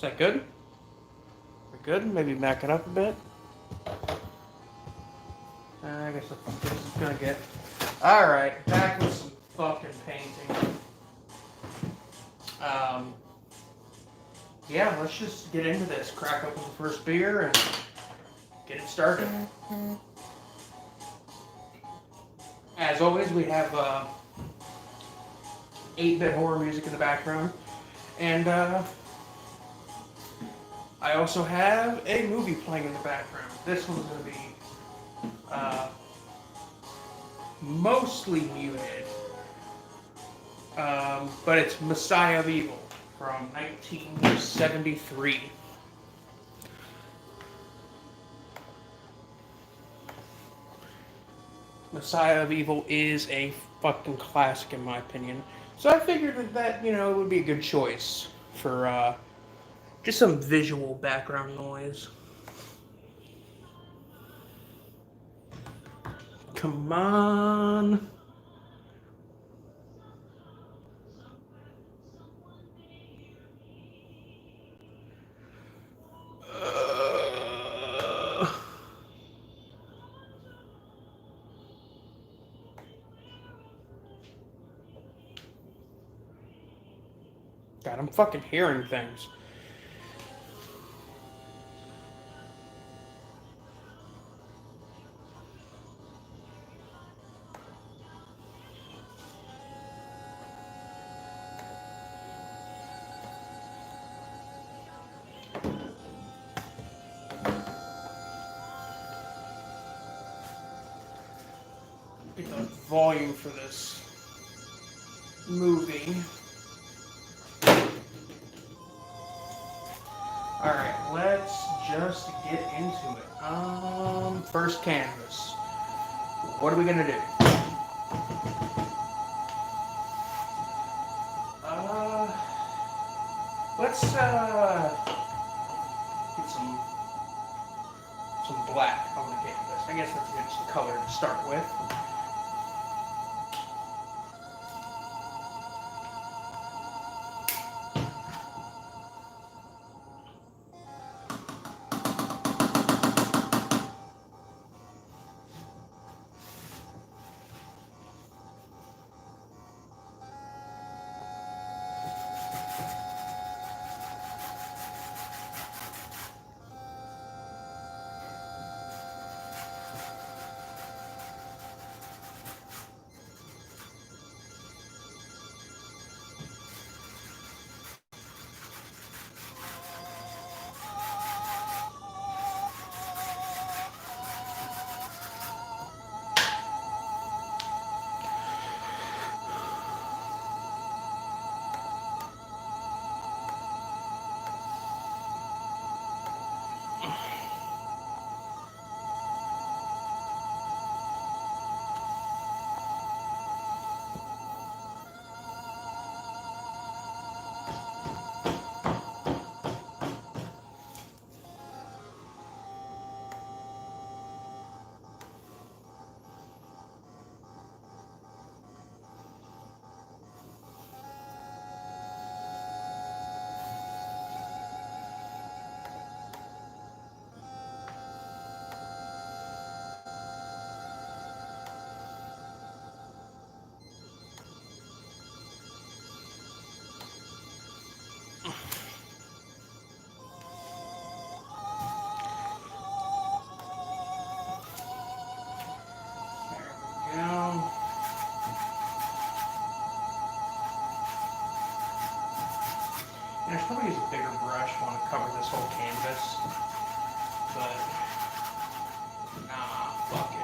that good? We're good? Maybe back it up a bit? I guess this is gonna get... Alright, back with some fucking painting. Yeah, let's just get into this. Crack open the first beer and get it started. As always, we have 8-bit horror music in the background. And I also have a movie playing in the background. This one's going to be mostly muted. But it's Messiah of Evil from 1973. Messiah of Evil is a fucking classic in my opinion. So I figured that, it would be a good choice for just some visual background noise. Come on. God, I'm fucking hearing things. Get the volume for this movie. Alright, let's just get into it. First canvas. What are we gonna do? Let's get some black on the canvas. I guess that's a good color to start with. I should probably use a bigger brush. I want to cover this whole canvas. But, nah, fuck it.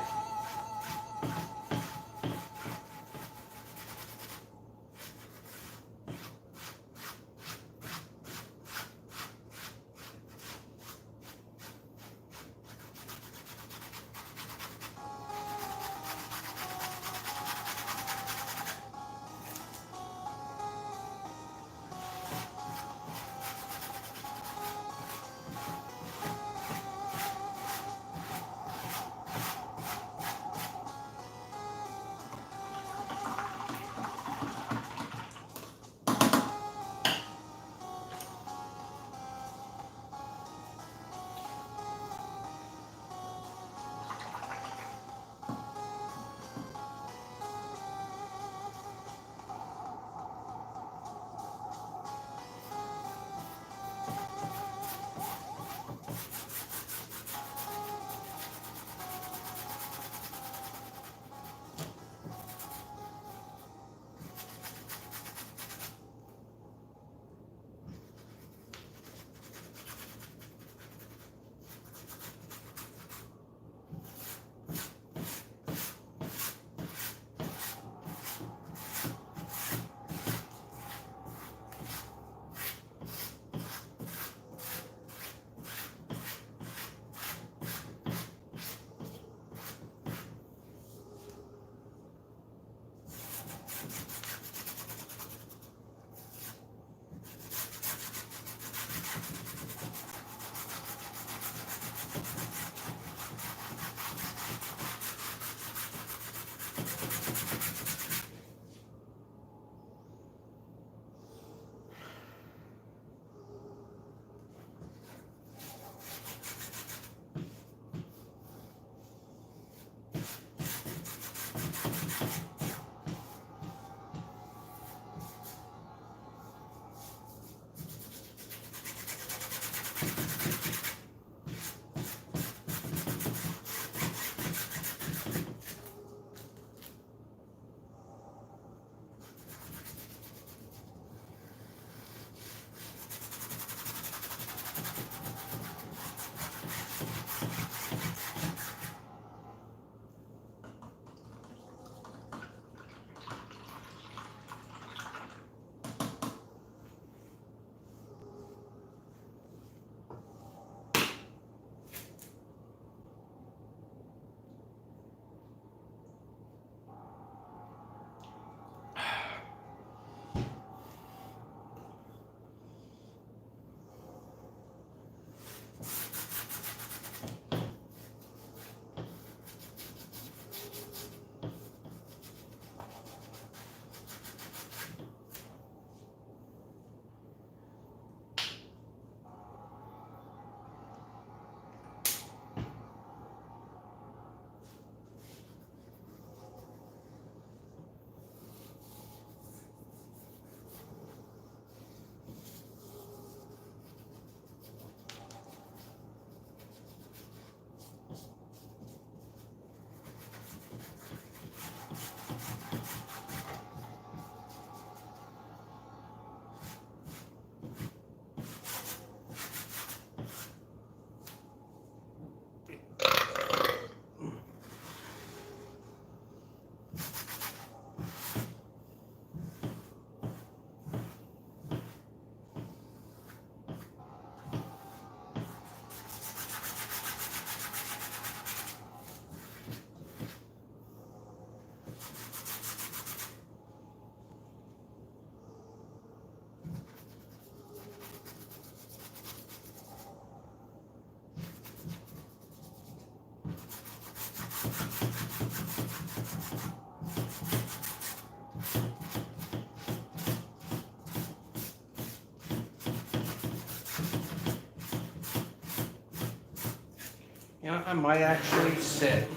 You know, I might actually sit.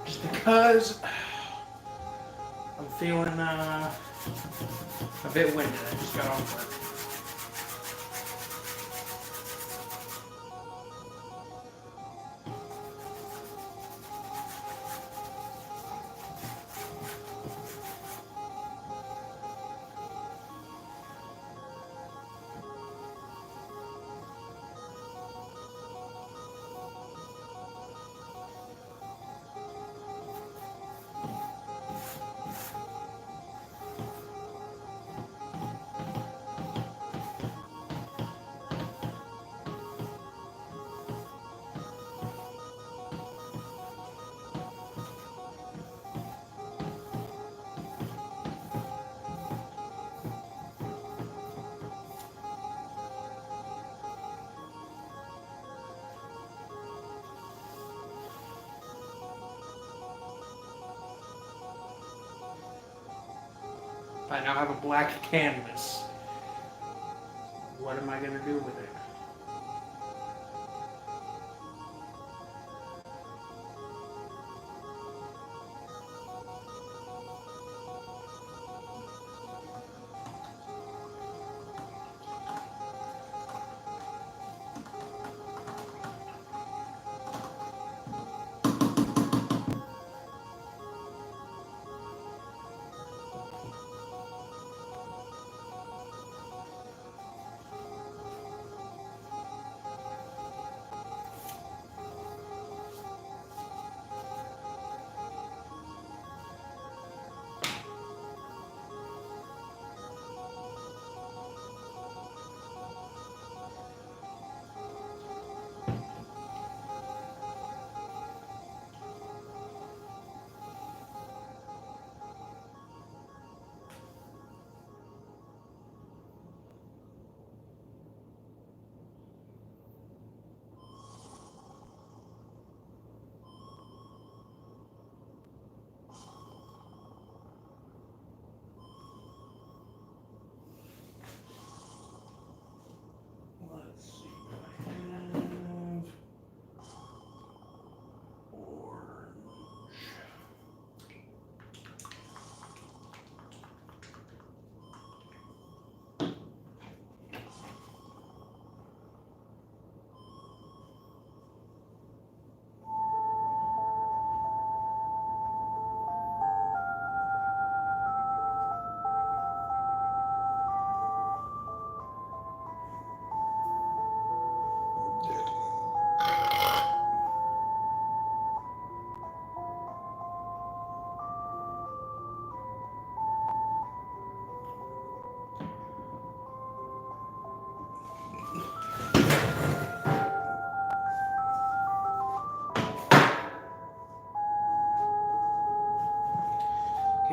Just because I'm feeling a bit winded. I just got off work. I now have a black canvas. What am I going to do with it?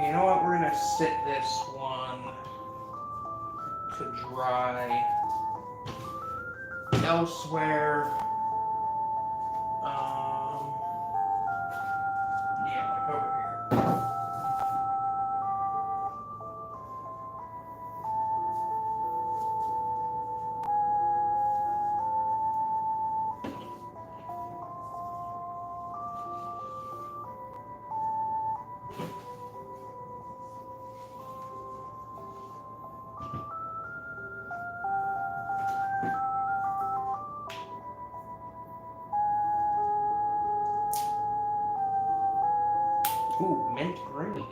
Okay, you know what? We're gonna sit this one to dry elsewhere. Um, yeah, like over here. Ooh, mint green.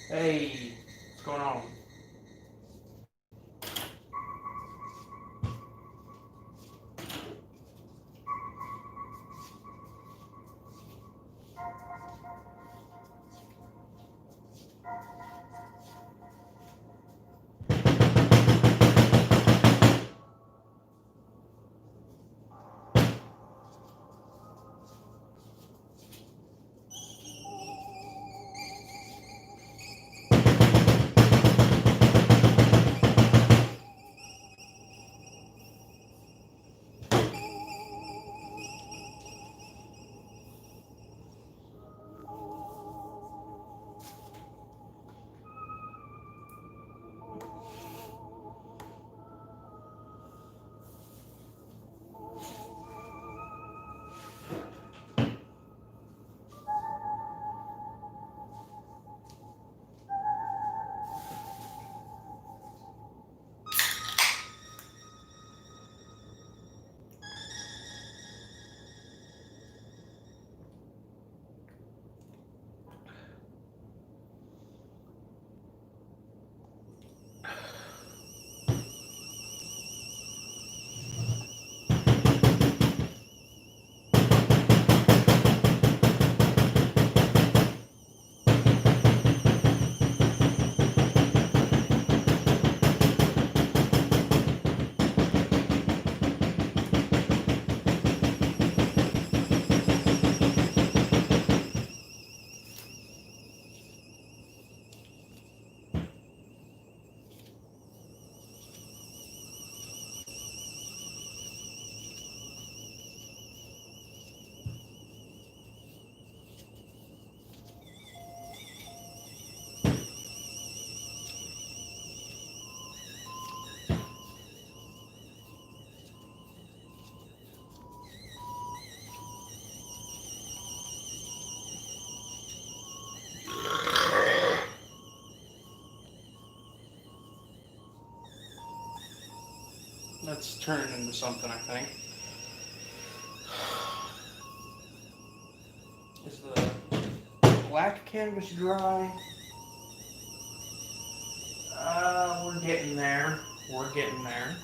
Hey, what's going on? Let's turn it into something, I think. Is the black canvas dry? We're getting there. We're getting there.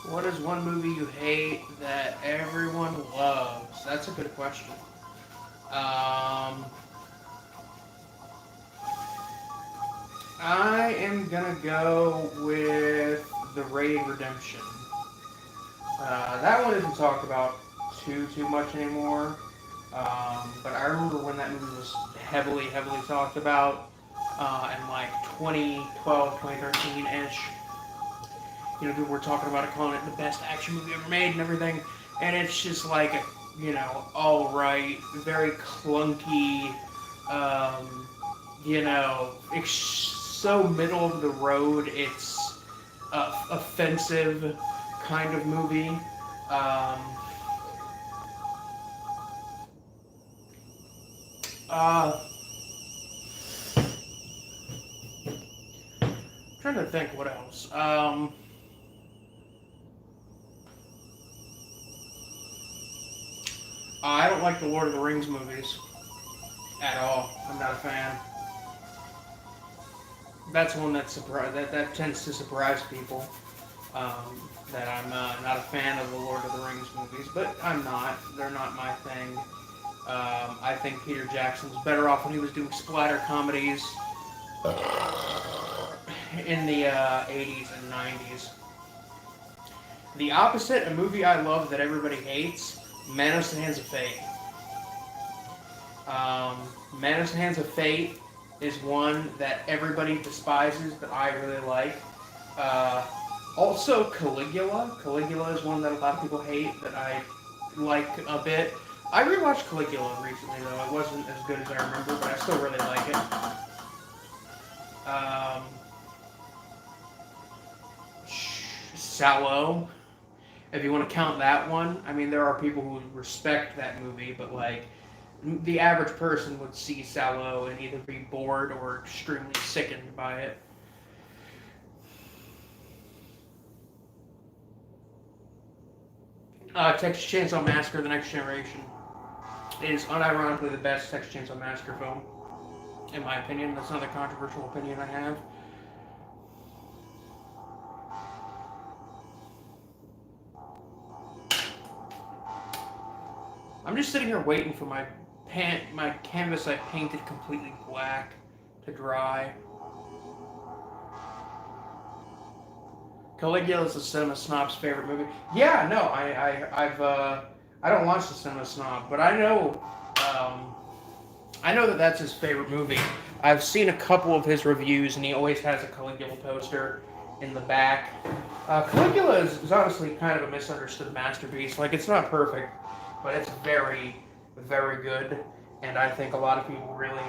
What is one movie you hate that everyone loves? That's a good question. Um, I am gonna go with The Raid Redemption. That one isn't talked about too much anymore. But I remember when that movie was heavily talked about in like 2012, 2013-ish. You know, people were talking about it, calling it the best action movie ever made and everything. And it's just like, all right, very clunky, um, it's so middle of the road. It's offensive kind of movie. Um, uh, Trying to think what else. I don't like the Lord of the Rings movies at all. I'm not a fan. That's one that tends to surprise people. That I'm not a fan of the Lord of the Rings movies, but I'm not. They're not my thing. I think Peter Jackson's better off when he was doing splatter comedies in the 80s and 90s. The opposite, a movie I love that everybody hates, Manos and Hands of Fate. Um, Manos and Hands of Fate is one that everybody despises, but I really like. Uh, Also, Caligula. Caligula is one that a lot of people hate, that I like a bit. I rewatched Caligula recently, though. It wasn't as good as I remember, but I still really like it. Um, Sallow, if you want to count that one. I mean, there are people who respect that movie, but like the average person would see Sallow and either be bored or extremely sickened by it. Texas Chainsaw Massacre: The Next Generation is unironically the best Texas Chainsaw Massacre film, in my opinion. That's another controversial opinion I have. I'm just sitting here waiting for my canvas I painted completely black to dry. Caligula is the Cinema Snob's favorite movie. Yeah, no, I don't watch the Cinema Snob, but I know that that's his favorite movie. I've seen a couple of his reviews, and he always has a Caligula poster in the back. Caligula is honestly kind of a misunderstood masterpiece. Like, it's not perfect, but it's very good. And I think a lot of people really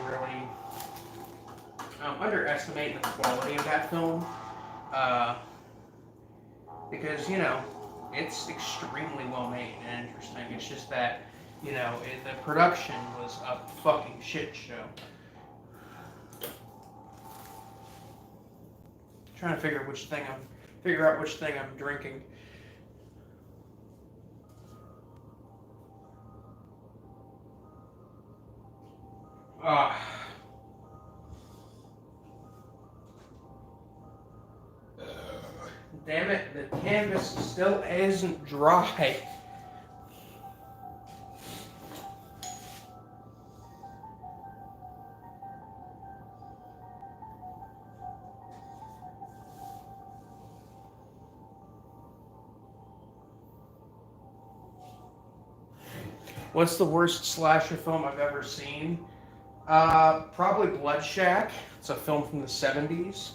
underestimate the quality of that film. Uh, because, it's extremely well made and interesting. It's just that, the production was a fucking shit show. Trying to figure out which thing I'm drinking. Ah. Damn it, the canvas still isn't dry. What's the worst slasher film I've ever seen? Probably Blood Shack. It's a film from the 70s.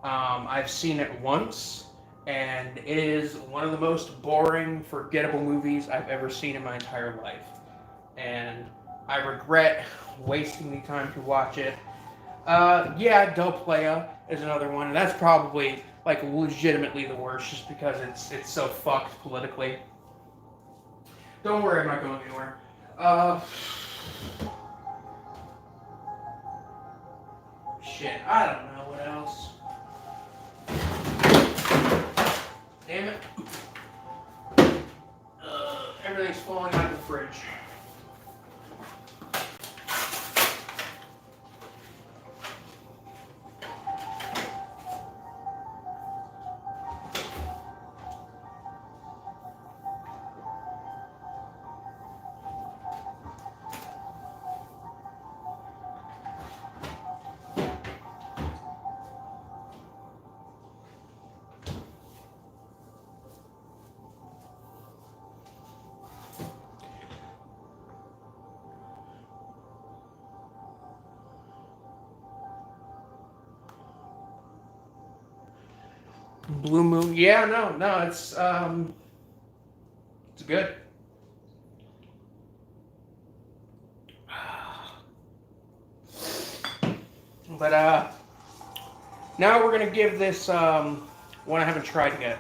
I've seen it once, and it is one of the most boring, forgettable movies I've ever seen in my entire life. And I regret wasting the time to watch it. Yeah, Del Playa is another one, and that's probably like legitimately the worst, just because it's so fucked politically. Don't worry, I'm not going anywhere. Uh, Shit, I don't know what else. Damn it. Everything's falling out of the fridge. Blue Moon. Yeah, no, it's good. But now we're gonna give this one I haven't tried yet.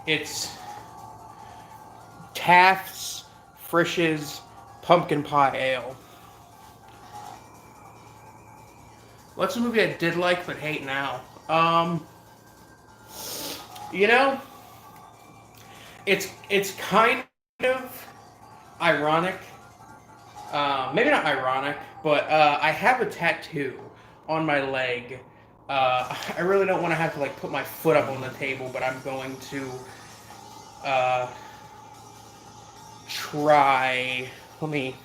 It's Taft's Frisch's Pumpkin Pie Ale. What's a movie I did like but hate now? You know, it's kind of ironic. Maybe not ironic, but I have a tattoo on my leg. I really don't want to have to like put my foot up on the table, but I'm going to uh, try. Let me.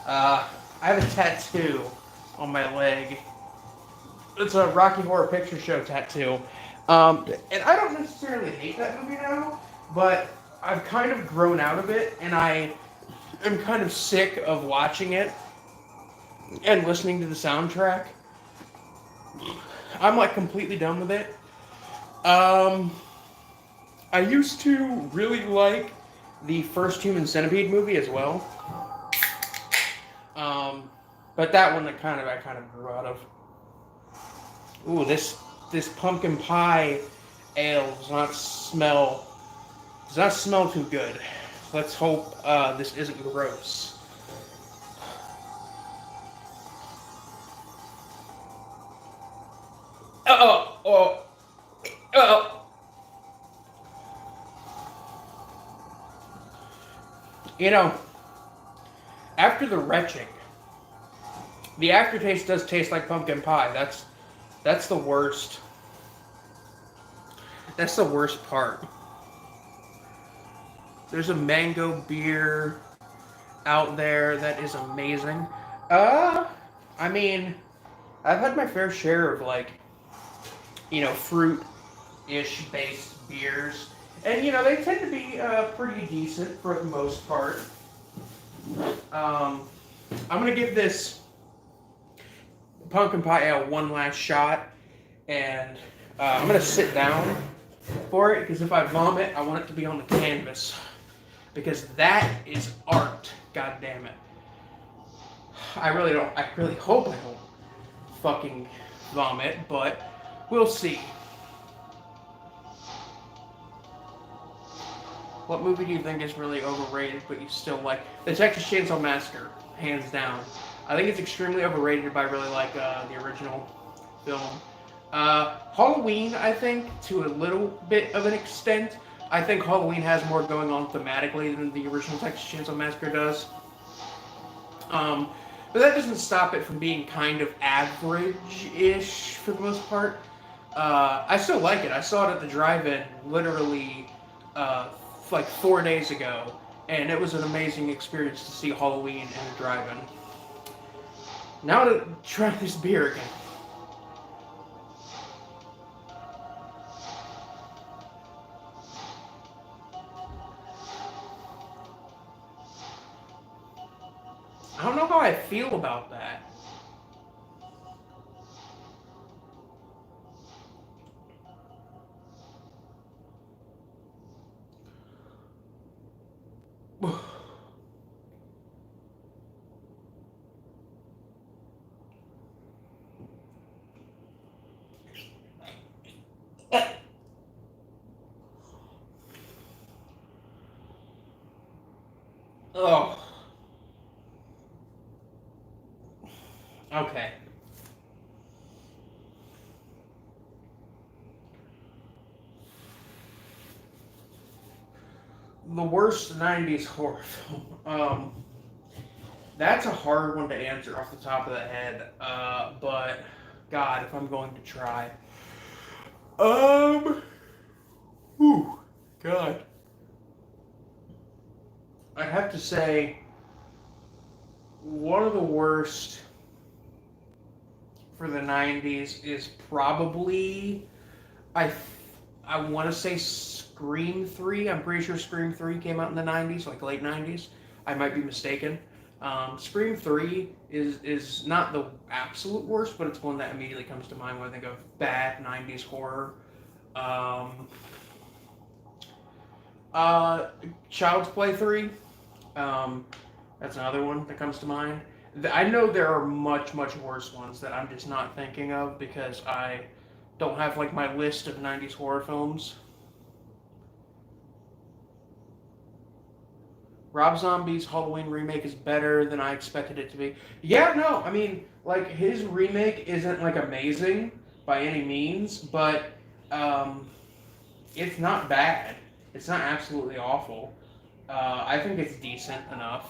I have a tattoo on my leg. It's a Rocky Horror Picture Show tattoo. And I don't necessarily hate that movie now, but I've kind of grown out of it, and I am kind of sick of watching it and listening to the soundtrack. I'm like completely done with it. Um, I used to really like the first Human Centipede movie as well. But that one I kind of grew out of. Ooh, this pumpkin pie ale does not smell too good. Let's hope this isn't gross. Oh, oh, oh. You know, after the retching, the aftertaste does taste like pumpkin pie. That's the worst. That's the worst part. There's a mango beer out there that is amazing. Uh, I mean, I've had my fair share of like, fruit-ish based beers, and they tend to be pretty decent for the most part. Um, I'm gonna give this pumpkin pie ale one last shot, and I'm gonna sit down for it because if I vomit, I want it to be on the canvas because that is art. God damn it! I really don't. I really hope I don't fucking vomit, but we'll see. What movie do you think is really overrated but you still like? The Texas Chainsaw Massacre, hands down. I think it's extremely overrated, but I really like the original film. Halloween, I think, to a little bit of an extent. I think Halloween has more going on thematically than the original Texas Chainsaw Massacre does. But that doesn't stop it from being kind of average-ish for the most part. I still like it. I saw it at the drive-in literally like 4 days ago, and it was an amazing experience to see Halloween in a drive-in. Now to try this beer again. I don't know how I feel about that. Oh, okay. The worst 90s horror film. That's a hard one to answer off the top of the head. But God, if I'm going to try. Um, whew, God. I have to say, one of the worst for the 90s is probably, I, I want to say Scream 3. I'm pretty sure Scream 3 came out in the 90s, like late 90s. I might be mistaken. Scream 3 is not the absolute worst, but it's one that immediately comes to mind when I think of bad 90s horror. Um, uh, Child's Play 3. Um, that's another one that comes to mind. I know there are much, much worse ones that I'm just not thinking of because I don't have like my list of 90s horror films. Rob Zombie's Halloween remake is better than I expected it to be. Yeah, no, I mean, like his remake isn't like amazing by any means, but um, it's not bad. It's not absolutely awful. I think it's decent enough.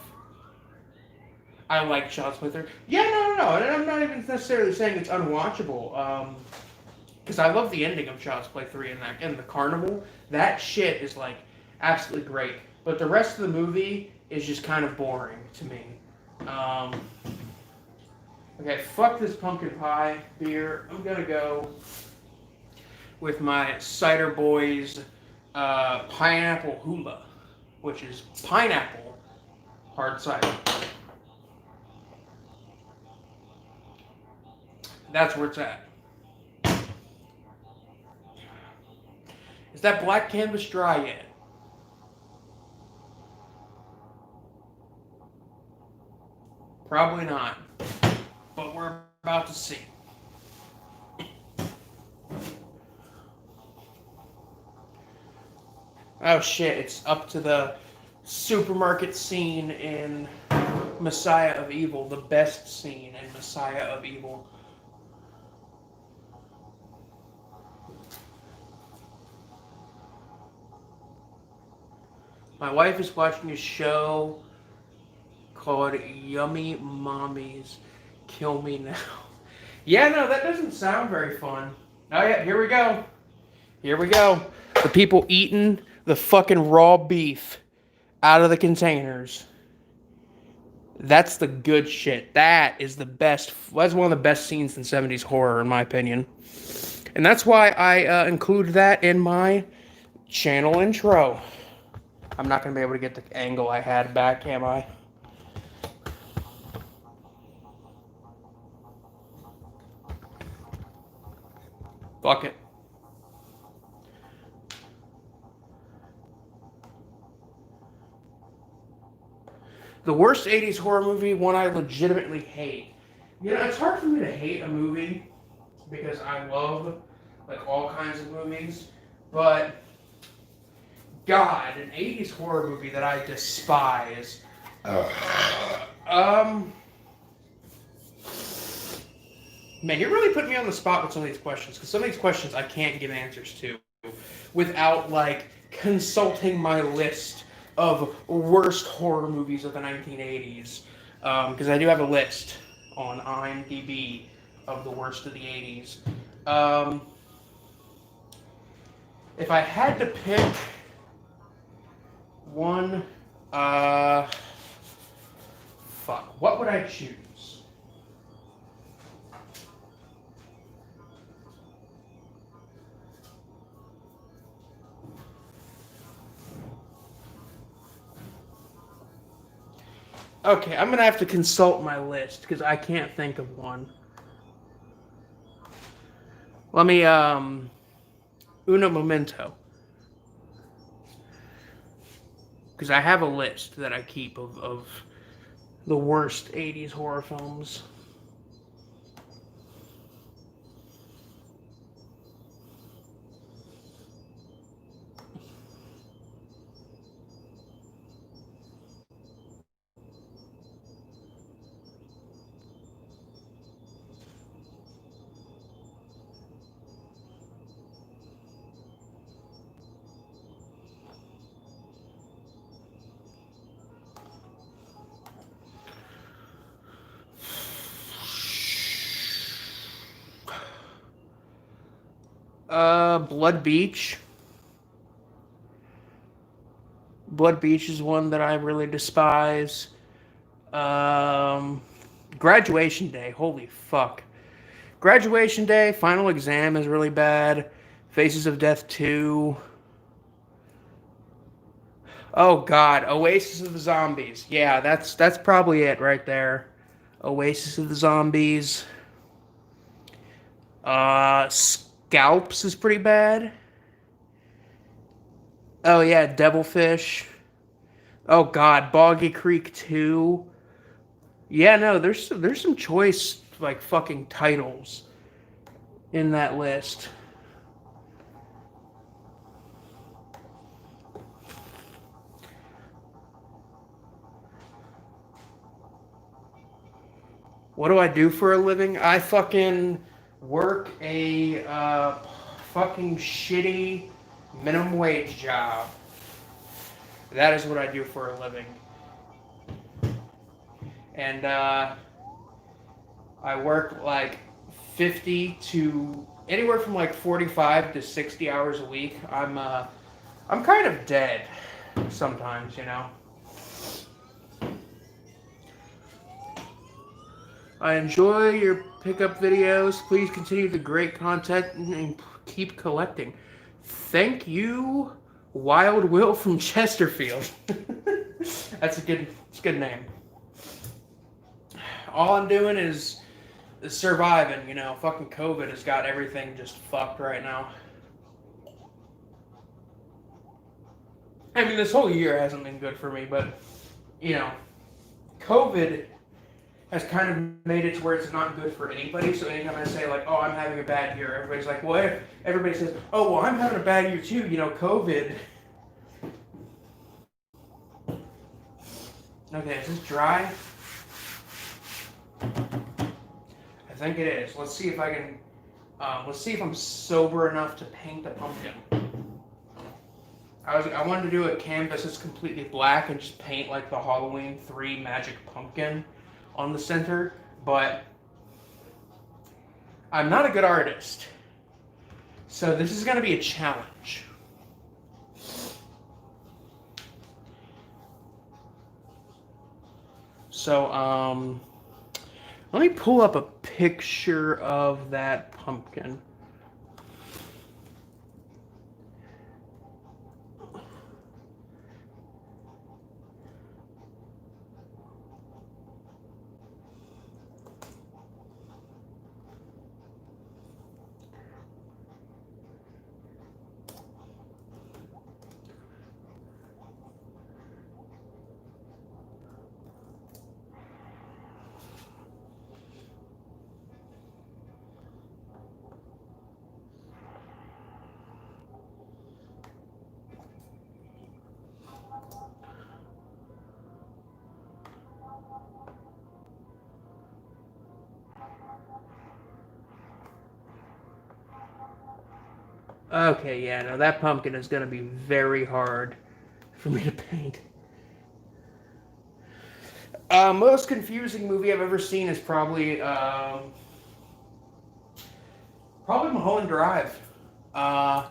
I like Child's Play 3. Yeah, no. And I'm not even necessarily saying it's unwatchable. Because I love the ending of Child's Play 3 and the carnival. That shit is like absolutely great. But the rest of the movie is just kind of boring to me. Um, okay, fuck this pumpkin pie beer. I'm gonna go with my Cider Boys pineapple hula, which is pineapple hard cider. That's where it's at. Is that black canvas dry yet? Probably not. But we're about to see. Oh shit, it's up to the supermarket scene in Messiah of Evil, the best scene in Messiah of Evil. My wife is watching a show called Yummy Mommies Kill Me Now. Yeah, no, that doesn't sound very fun. Oh yeah, here we go. Here we go. The people eating the fucking raw beef out of the containers. That's the good shit. That is the best. That's one of the best scenes in 70s horror, in my opinion. And that's why I include that in my channel intro. I'm not going to be able to get the angle I had back, am I? Fuck it. The worst 80s horror movie, one I legitimately hate. You know, it's hard for me to hate a movie because I love like all kinds of movies, but God, an 80s horror movie that I despise. Um, Man, you're really putting me on the spot with some of these questions because some of these questions I can't give answers to without like consulting my list of worst horror movies of the 1980s. Because I do have a list on IMDb of the worst of the 80s. If I had to pick one, fuck, what would I choose? Okay, I'm gonna have to consult my list because I can't think of one. Let me uno momento, because I have a list that I keep of the worst 80s horror films. Blood Beach. Blood Beach is one that I really despise. Um, Graduation Day. Holy fuck. Graduation Day. Final Exam is really bad. Faces of Death 2. Oh God, Oasis of the Zombies. Yeah, that's probably it right there. Oasis of the Zombies. Scalps is pretty bad. Oh yeah, Devilfish. Oh God, Boggy Creek 2. Yeah, no, there's some choice like fucking titles in that list. What do I do for a living? I fucking work a fucking shitty minimum wage job. That is what I do for a living. And I work like 50 to anywhere from like 45 to 60 hours a week. I'm kind of dead sometimes, you know. I enjoy your pickup videos. Please continue the great content and keep collecting. Thank you, Wild Will from Chesterfield. It's a good name. All I'm doing is surviving, you know. Fucking COVID has got everything just fucked right now. I mean, this whole year hasn't been good for me, but, you know, COVID has kind of made it to where it's not good for anybody. So anytime I say like, "Oh, I'm having a bad year," everybody's like, "Well," everybody says, "Oh, well, I'm having a bad year too." You know, COVID. Okay, is this dry? I think it is. Let's see if I can. Let's see if I'm sober enough to paint the pumpkin. I wanted to do a canvas that's completely black and just paint like the Halloween 3 magic pumpkin on the center, but I'm not a good artist. So this is going to be a challenge. So, let me pull up a picture of that pumpkin. Okay, yeah, no, that pumpkin is going to be very hard for me to paint. Most confusing movie I've ever seen is probably Mulholland Drive. Uh,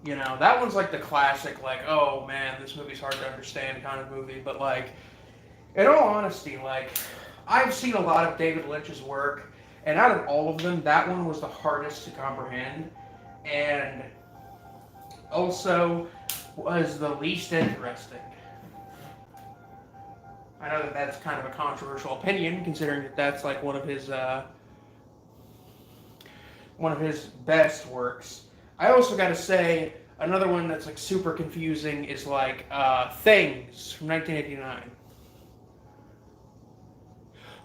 you know, that one's like the classic, like, oh man, this movie's hard to understand kind of movie. But like, in all honesty, like, I've seen a lot of David Lynch's work, and out of all of them, that one was the hardest to comprehend, and also was the least interesting. I know that that's kind of a controversial opinion, considering that that's like one of his best works. I also got to say another one that's like super confusing is like Things from 1989.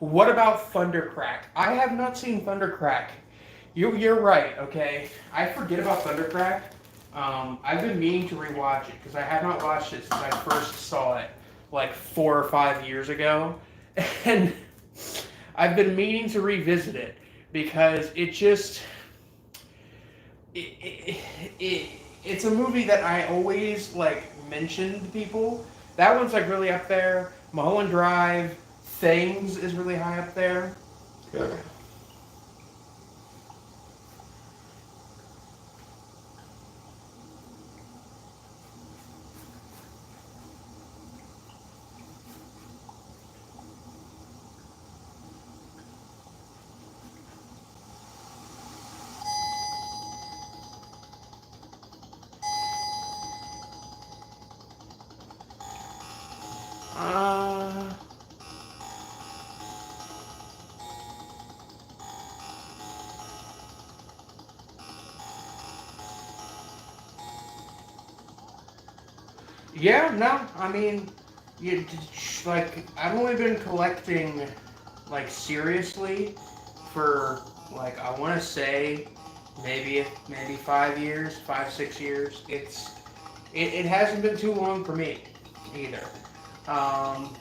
What about Thundercrack? I have not seen Thundercrack. You're right. Okay, I forget about Thundercrack. I've been meaning to rewatch it because I have not watched it since I first saw it like 4 or 5 years ago, and I've been meaning to revisit it because it's a movie that I always like mention to people. That one's like really up there. Mulholland Drive, Things is really high up there. Yeah. Yeah, no, I mean, you like I've only been collecting like seriously for like I want to say maybe 5 years, 5 6 years. It hasn't been too long for me either. Um,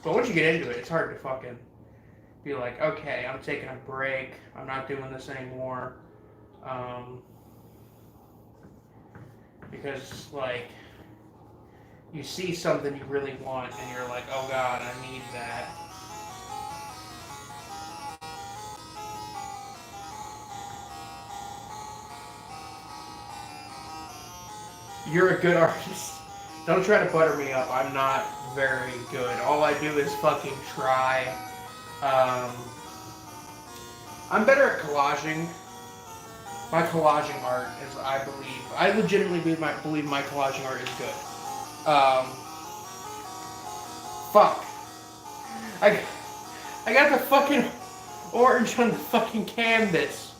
but once you get into it, it's hard to fucking be like, okay, I'm taking a break. I'm not doing this anymore. Um, because like you see something you really want and you're like, oh god, I need that. You're a good artist. Don't try to butter me up. I'm not very good. All I do is fucking try. Um, I'm better at collaging. My collaging art is, I legitimately believe my collaging art is good. Fuck. I, I got the fucking orange on the fucking canvas.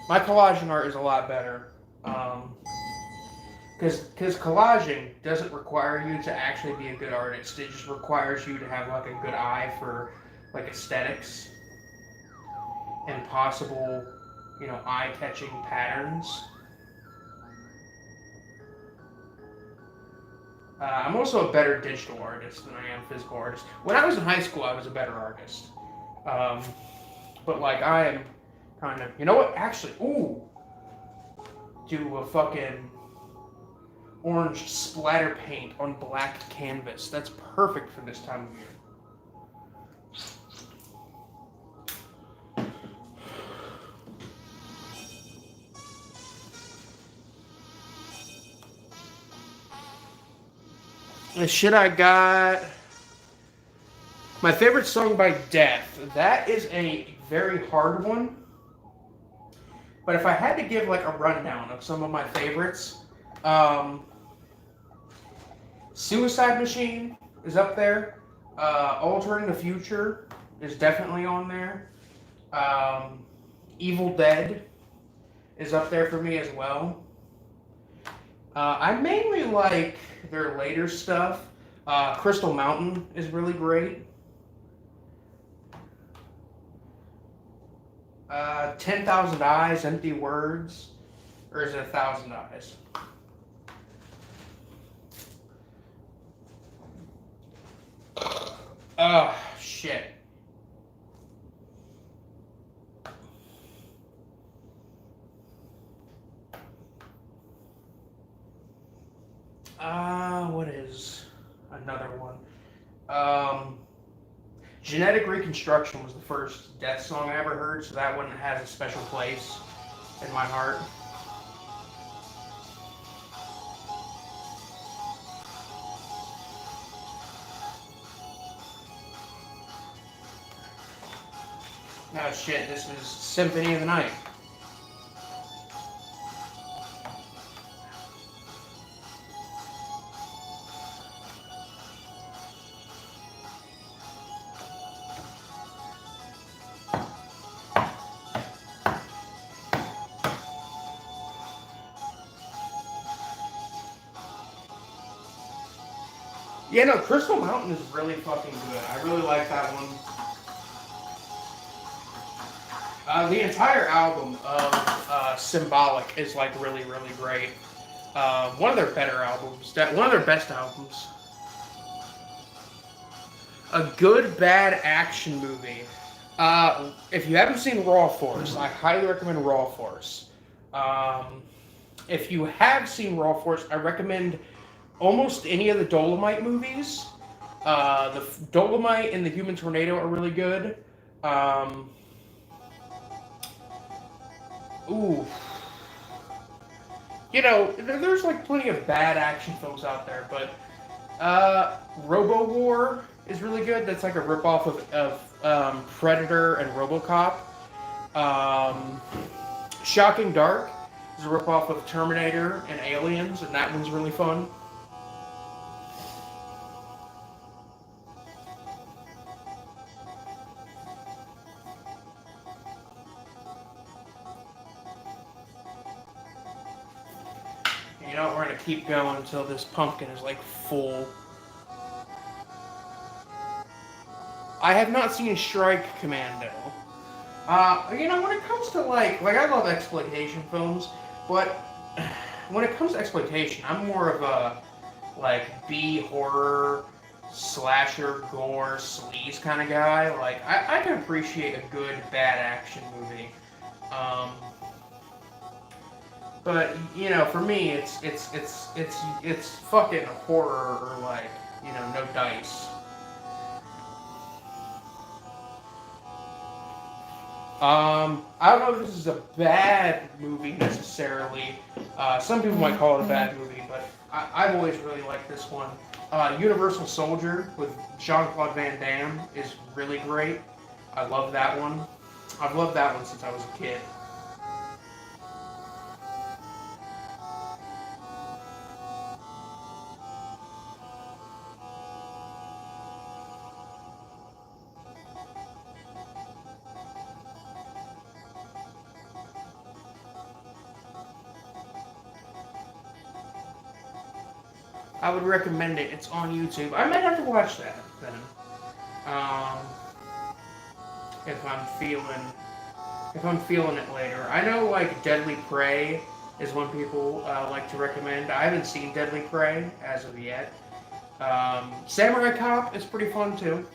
My collaging art is a lot better. Because collaging doesn't require you to actually be a good artist. It just requires you to have like a good eye for like aesthetics and possible, eye-catching patterns. I'm also a better digital artist than I am physical artist. When I was in high school, I was a better artist. Um, but like I am kind of, you know what? Actually, do a fucking orange splatter paint on black canvas. That's perfect for this time of year. The shit I got. My favorite song by Death. That is a very hard one. But if I had to give like a rundown of some of my favorites, um, Suicide Machine is up there. Altering the Future is definitely on there. Um, Evil Dead is up there for me as well. I mainly like their later stuff. Crystal Mountain is really great. 10,000 Eyes, Empty Words, or is it 1,000 Eyes? Oh, shit. What is another one? Genetic Reconstruction was the first Death song I ever heard, so that one has a special place in my heart. Oh shit, this was Symphony of the Night. Yeah, no, Crystal Mountain is really fucking good. I really like that one. The entire album of Symbolic is like really, really great. One of their better albums. One of their best albums. A good, bad action movie. If you haven't seen Raw Force, I highly recommend Raw Force. If you have seen Raw Force, I recommend almost any of the Dolomite movies. The Dolomite and the Human Tornado are really good. Ooh. There's like plenty of bad action films out there, but Robo War is really good. That's like a ripoff of Predator and RoboCop. Shocking Dark is a ripoff of Terminator and Aliens, and that one's really fun. know what, we're gonna keep going until this pumpkin is like full. I have not seen Strike Commando. You know, when it comes to like I love exploitation films, but when it comes to exploitation, I'm more of a like B horror, slasher, gore, sleaze kind of guy. Like I can appreciate a good bad action movie. But you know, for me, it's fucking horror or like, you know, no dice. I don't know if this is a bad movie necessarily. Some people might call it a bad movie, but I've always really liked this one. Universal Soldier with Jean-Claude Van Damme is really great. I love that one. I've loved that one since I was a kid. I would recommend it. It's on YouTube. I might have to watch that then. Um, if I'm feeling it later. I know like Deadly Prey is one people like to recommend. I haven't seen Deadly Prey as of yet. Samurai Cop is pretty fun too.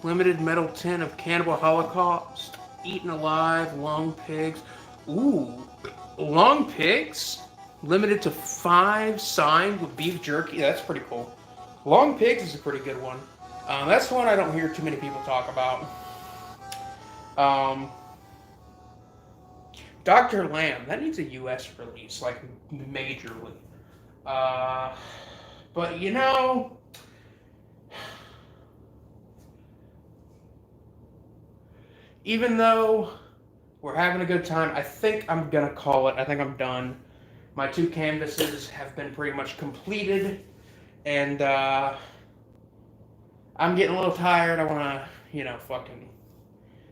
Limited metal tin of Cannibal Holocaust, Eaten Alive, Long Pigs. Ooh, Long Pigs? Limited to 5, signed with beef jerky. That's pretty cool. Long Pigs is a pretty good one. That's one I don't hear too many people talk about. Dr. Lamb, that needs a US release, like majorly. But you know, even though we're having a good time, I think I'm gonna call it. I think I'm done. My 2 canvases have been pretty much completed, and I'm getting a little tired. I wanna, you know, fucking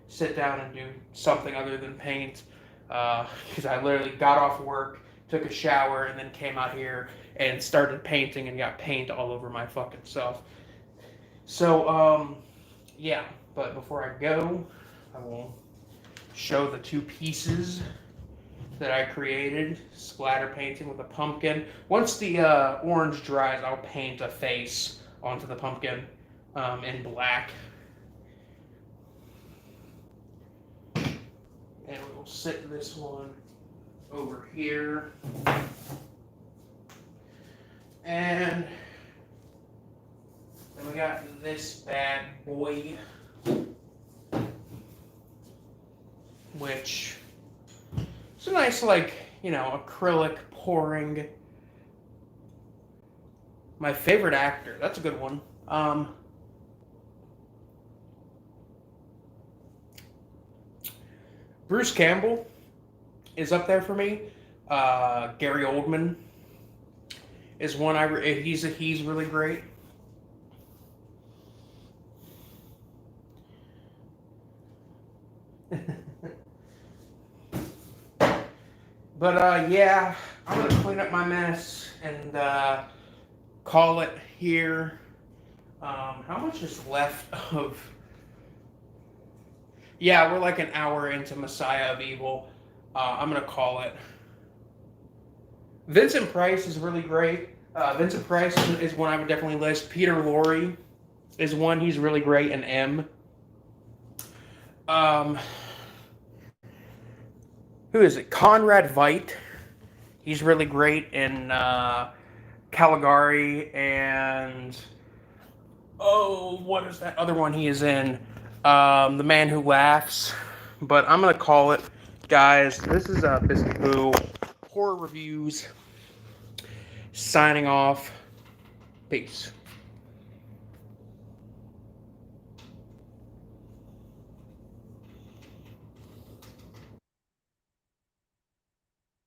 sit down and do something other than paint. Because I literally got off work, took a shower, and then came out here and started painting and got paint all over my fucking self. So, yeah. But before I go, I will show the 2 pieces that I created. Splatter painting with a pumpkin. Once the orange dries, I'll paint a face onto the pumpkin in black. And we'll sit this one over here. And then we got this bad boy, which is a nice, like, you know, acrylic pouring. My favorite actor. That's a good one. Bruce Campbell is up there for me. Gary Oldman is one he's really great. But yeah, I'm gonna clean up my mess and call it here. How much is left of? Yeah, we're like an hour into Messiah of Evil. I'm gonna call it. Vincent Price is really great. Vincent Price is one I would definitely list. Peter Lorre is one. He's really great. And M. Who is it? Conrad Veidt. He's really great in Caligari and what is that other one he is in? The Man Who Laughs. But I'm gonna call it, guys. This is Biscuit Boo Horror Reviews. Signing off. Peace.